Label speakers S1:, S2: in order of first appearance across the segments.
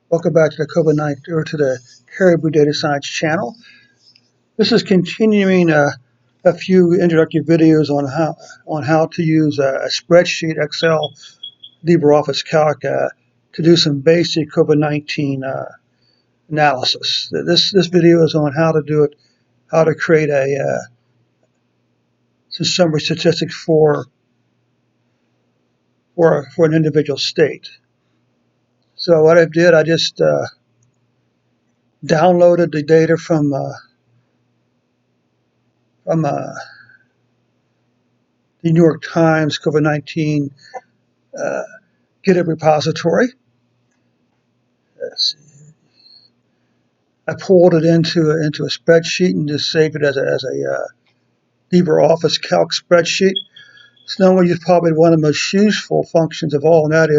S1: Welcome back to the COVID-19 or to the Caribou Data Science channel. This is continuing a few introductory videos on how to use a spreadsheet, Excel, LibreOffice Calc to do some basic COVID-19 analysis. This video is on how to do it, how to create some summary statistics for an individual state. So what I did, I just downloaded the data from the New York Times COVID-19 GitHub repository. I pulled it into a spreadsheet and just saved it as a LibreOffice Calc spreadsheet. So now we'll use probably one of the most useful functions of all, and that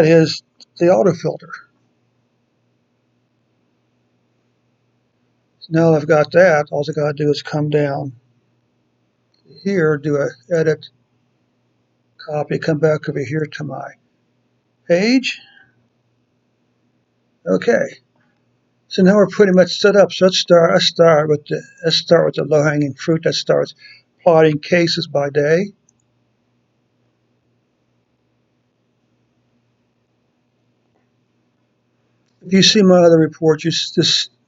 S1: is the autofilter. So now I've got that. All I got to do is come down here, do a edit, copy, come back over here to my page. Okay. So now we're pretty much set up. So let's start with the low-hanging fruit. That starts plotting cases by day. If you see my other reports,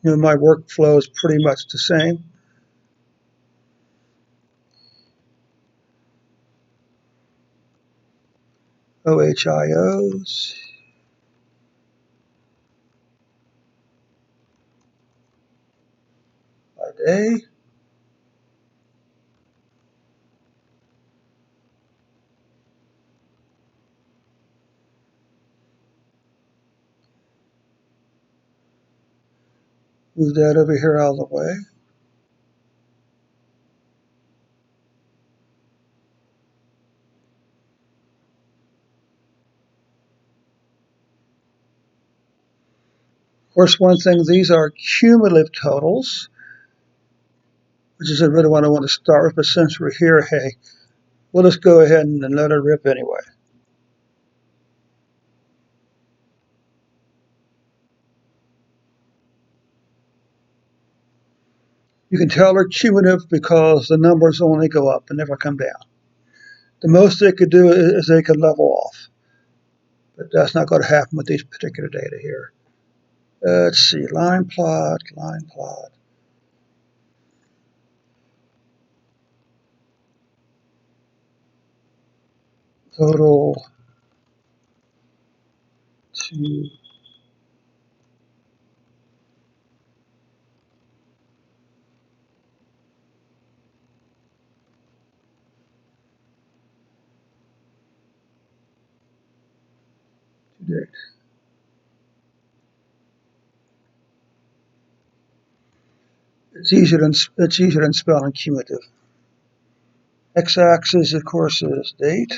S1: my workflow is pretty much the same. OHIOs. By day. Move that over here out of the way. Of course, one thing, these are cumulative totals, which is really what I want to start with, but since we're here, hey, we'll just go ahead and let it rip anyway. You can tell they're cumulative because the numbers only go up and never come down. The most they could do is they could level off, but that's not going to happen with these particular data here. Let's see, line plot. Total to date. It's easier than spelling cumulative. X-axis, of course, is date.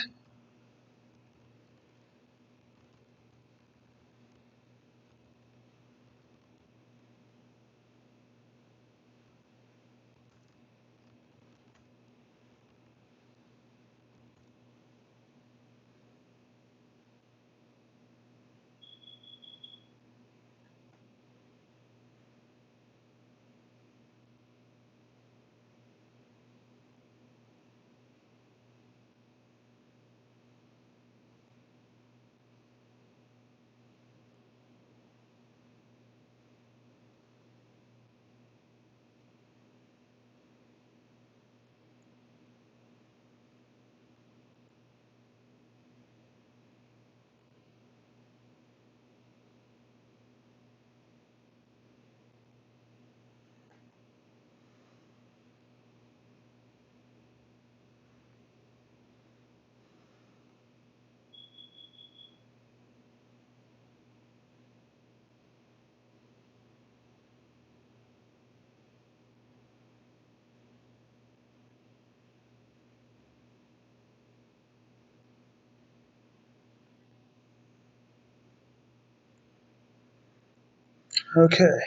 S1: Okay,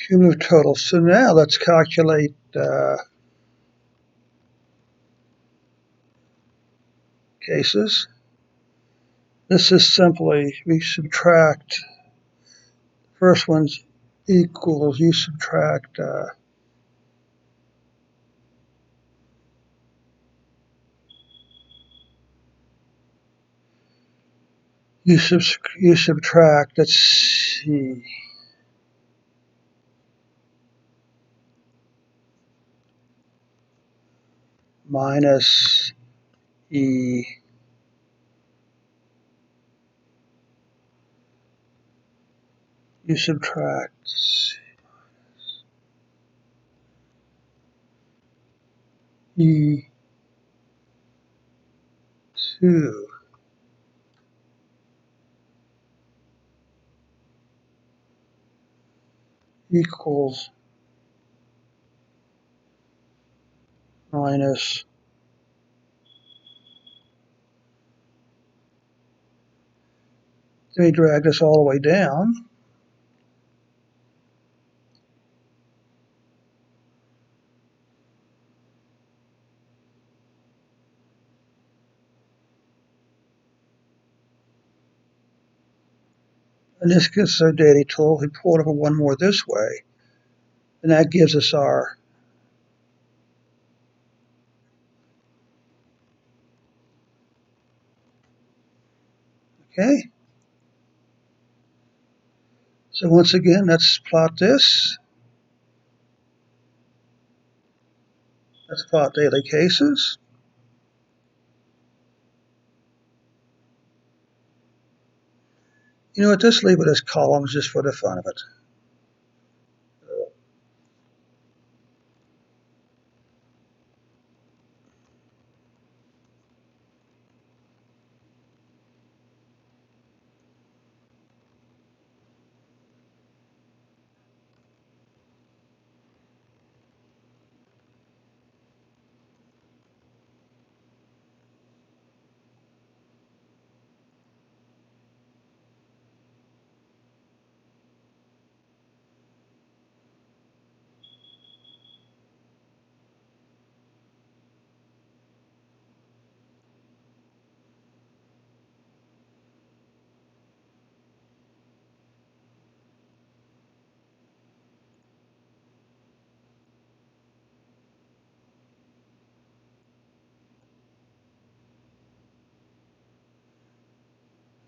S1: cumulative total. So now let's calculate cases. This is simply, we subtract, first one's equals, you subtract you subtract, let's see, minus E you subtract E2 equals minus, let me drag this all the way down. And this gives us our daily total. We pull it over one more this way, and that gives us our okay. So once again, let's plot this. Let's plot daily cases. You know what, just leave it as columns just for the fun of it.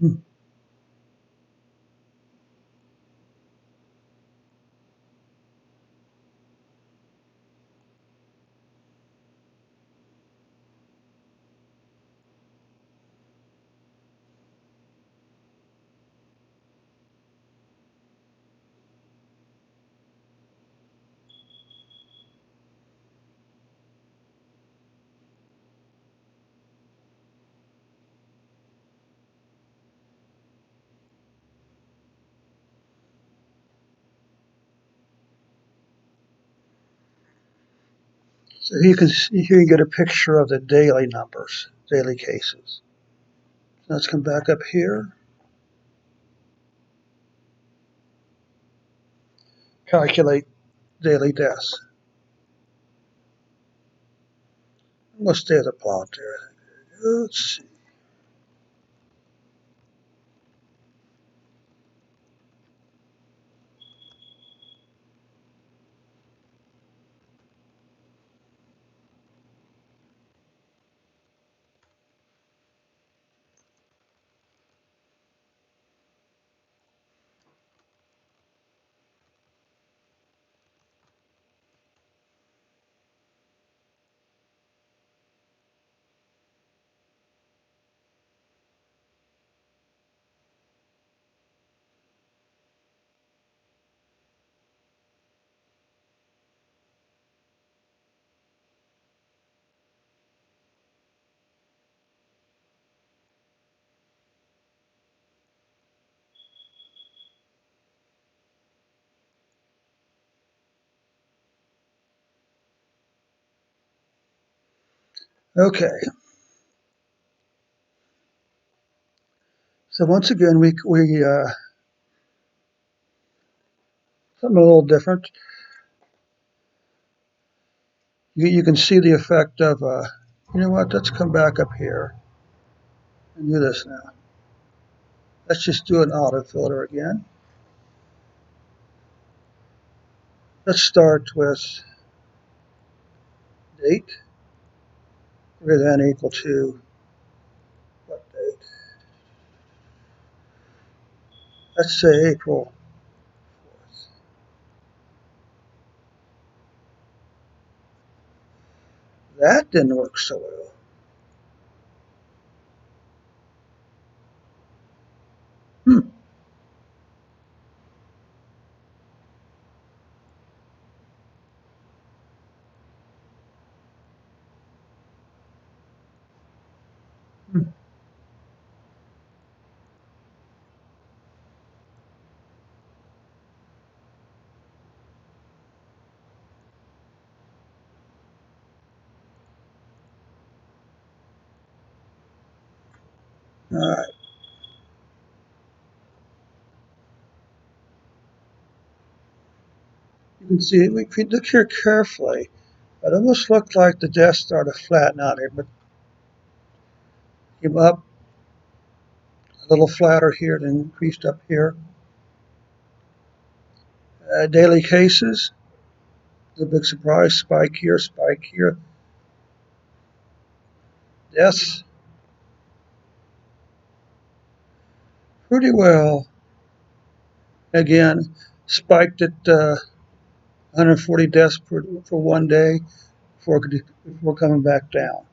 S1: Hmm. So here you get a picture of the daily numbers, daily cases. So let's come back up here. Calculate daily deaths. Let's stay at the plot there. Let's see. Okay. So once again, we something a little different. You can see the effect of, you know what, let's come back up here. do this now. Let's just do an auto filter again. Let's start with date greater than or equal to what date? Let's say April 4th. That didn't work so well. Hmm. Hmm. All right. You can see, if you look here carefully, it almost looked like the desk started to flatten out here, but came up a little flatter here, then increased up here. Daily cases, the big surprise, spike here, spike here. Deaths, pretty well. Again, spiked at 140 deaths for one day before coming back down.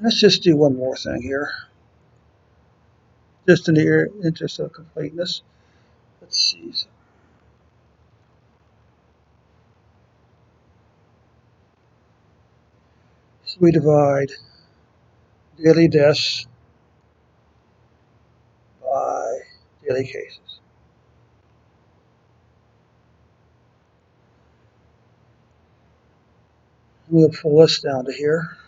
S1: Let's just do one more thing here, just in the interest of completeness. Let's see. So we divide daily deaths by daily cases. We'll pull this down to here.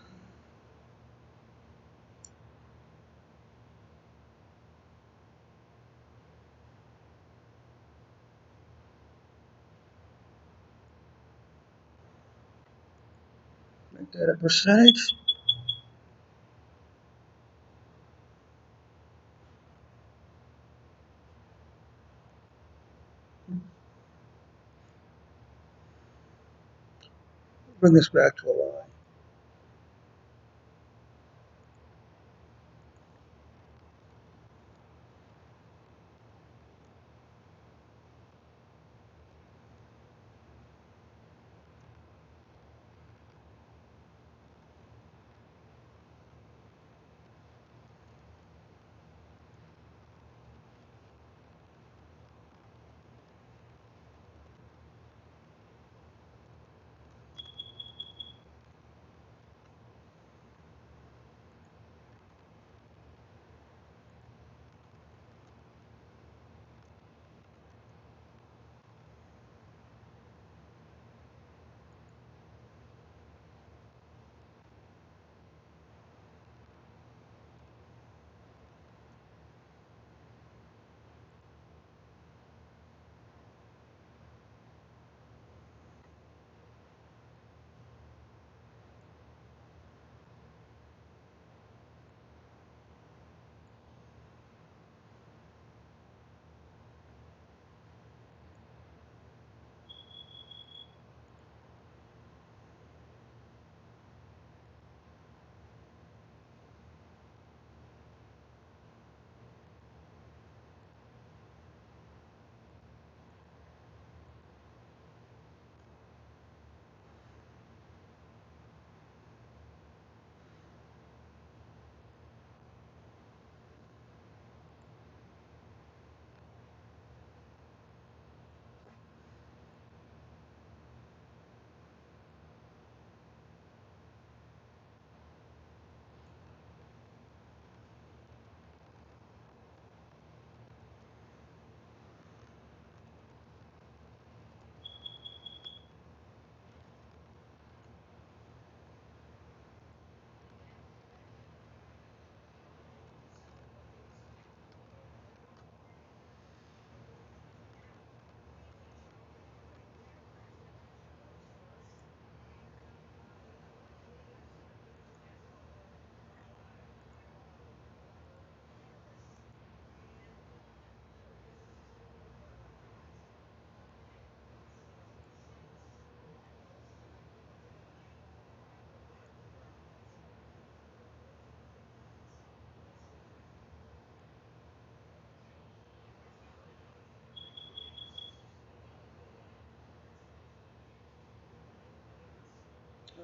S1: Make that a percentage. Bring this back to a line.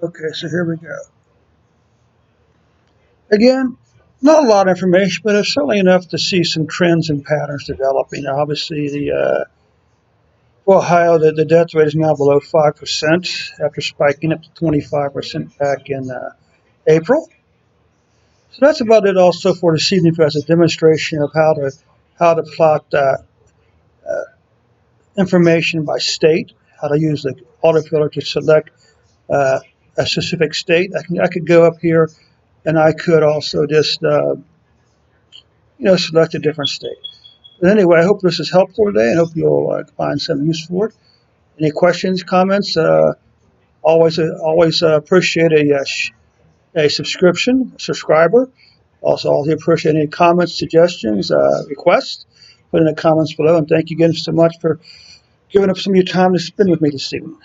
S1: Okay, so here we go. Again, not a lot of information, but it's certainly enough to see some trends and patterns developing. Obviously, for Ohio, the death rate is now below 5% after spiking up to 25% back in April. So that's about it also for this evening as a demonstration of how to plot uh, information by state, how to use the autofiller to select a specific state. I could go up here and I could also just select a different state. But anyway, I hope this is helpful today. I hope you'll find some use for it. Any questions, comments? Always appreciate a subscriber. Also, I'll appreciate any comments, suggestions, requests. Put in the comments below. And thank you again so much for giving up some of your time to spend with me this evening.